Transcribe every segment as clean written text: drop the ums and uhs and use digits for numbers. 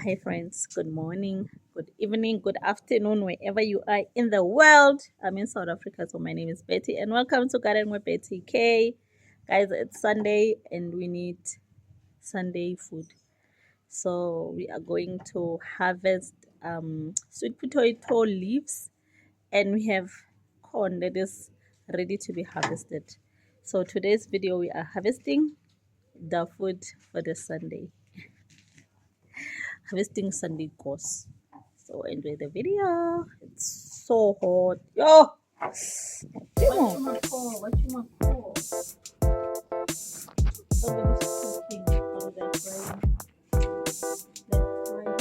Hi, friends. Good morning, good evening, good afternoon, wherever you are in the world. I'm in South Africa, so my name is Betty, and welcome to Garden with Betty K. Guys, it's Sunday, and we need Sunday food. So we are going to harvest sweet potato leaves, and we have corn that is ready to be harvested. So today's video, we are harvesting the food for the Sunday. Harvesting Sunday course. So enjoy the video. It's so hot. Yo! What you want for? What you want for? Somebody's cooking. Oh, they're frying. They're frying.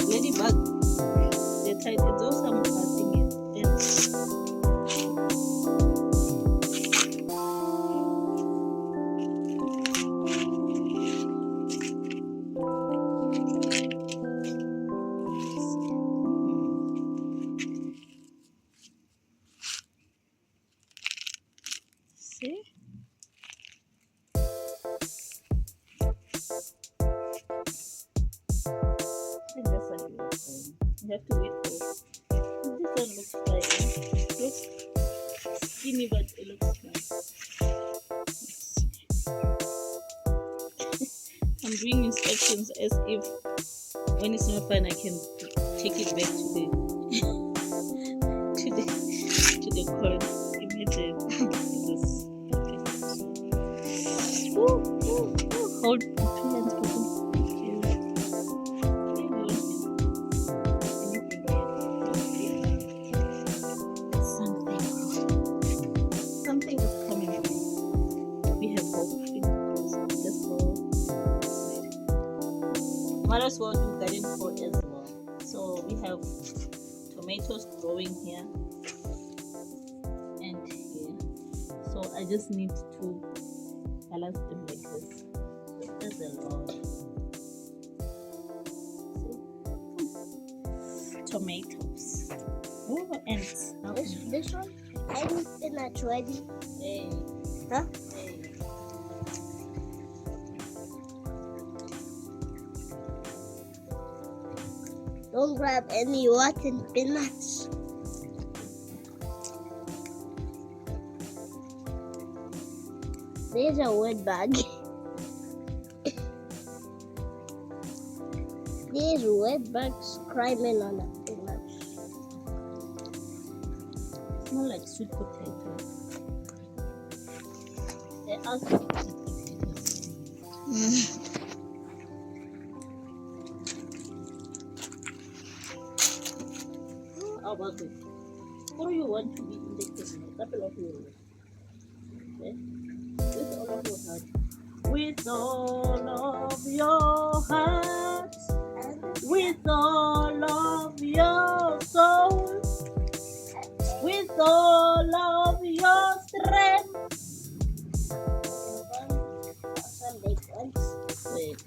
Ladybug, they're tight. It's also I'm passing it. See? I think that's what you're saying. You have to wait for this one looks fine. It looks skinny, but it looks fine. I'm doing inspections as if when it's not fine, I can take it back to the to the corn. Imagine it was perfect. Hold two hands open. Something is coming. We have hope. Let's go. Might as well do garden fruit as well. So we have tomatoes growing here and here. So I just need to balance them like this. So there's a lot. See? Tomatoes. Oh, and This one? I'm not ready. hey, Huh? hey. Don't grab any rotten peanuts. There's a wood bag. These wood bugs climbing on the peanuts. Smell like sweet potato. They are sweet potatoes. How about it? Or you want to be in the kitchen? Couple of you. Okay? With all of your heart. With all of your heart. With all of your soul. With all of your strength. Some big ones. Wait.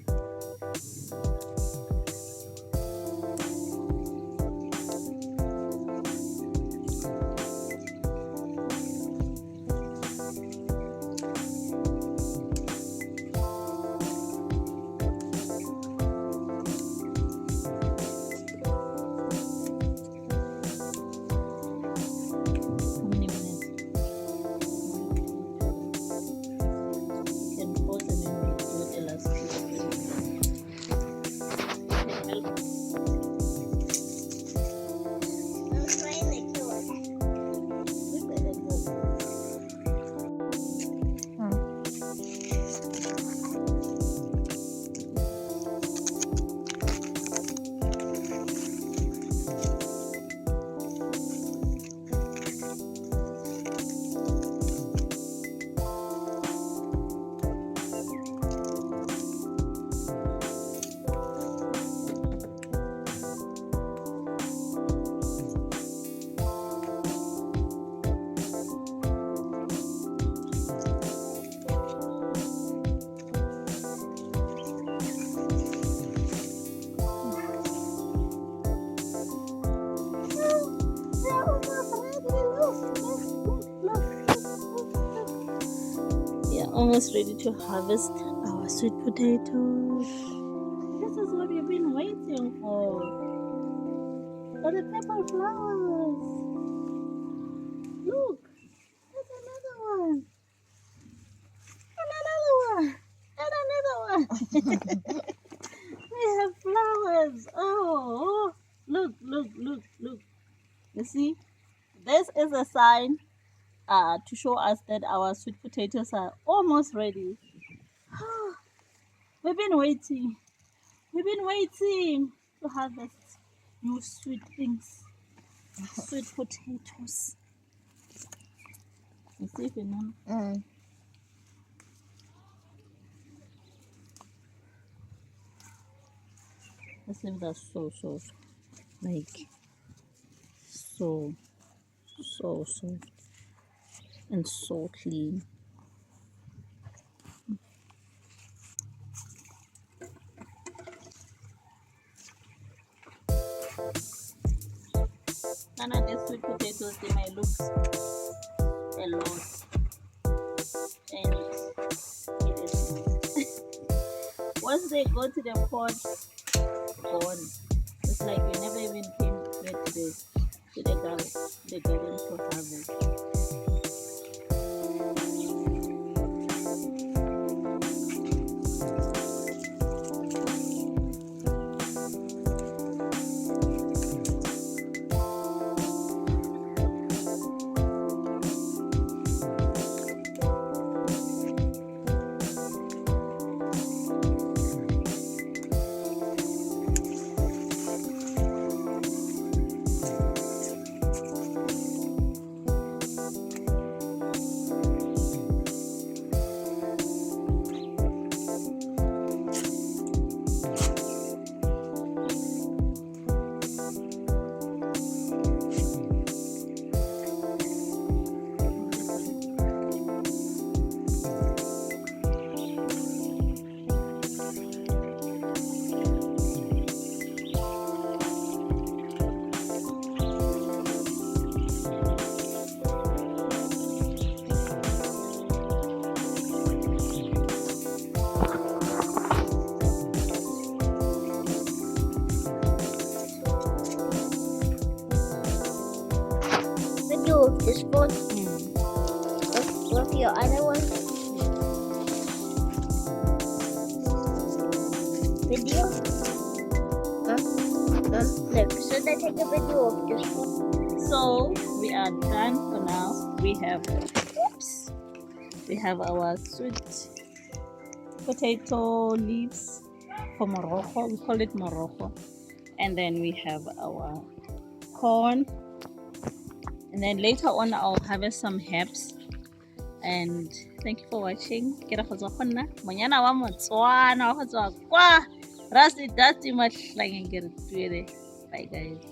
almost ready to harvest our sweet potatoes. This is what we've been waiting for. For the purple flowers. Look, there's another one. And another one. And another one. We have flowers. Oh, look. You see, this is a sign to show us that our sweet potatoes are almost ready. We've been waiting to harvest new sweet things, sweet potatoes. You see, Fernando? These leaves are so like so soft and so clean. None of these sweet potatoes, they might look a lot, and it is once they go to the pot, gone. It's like we never even came back to the garden for harvest. Of this one. What's your other one? Video? Look, should I take a video of this one? So we are done for now. We have our sweet potato leaves for morojo. We call it morojo. And then we have our corn. And then later on I'll harvest some herbs. And thank you for watching. Bye guys.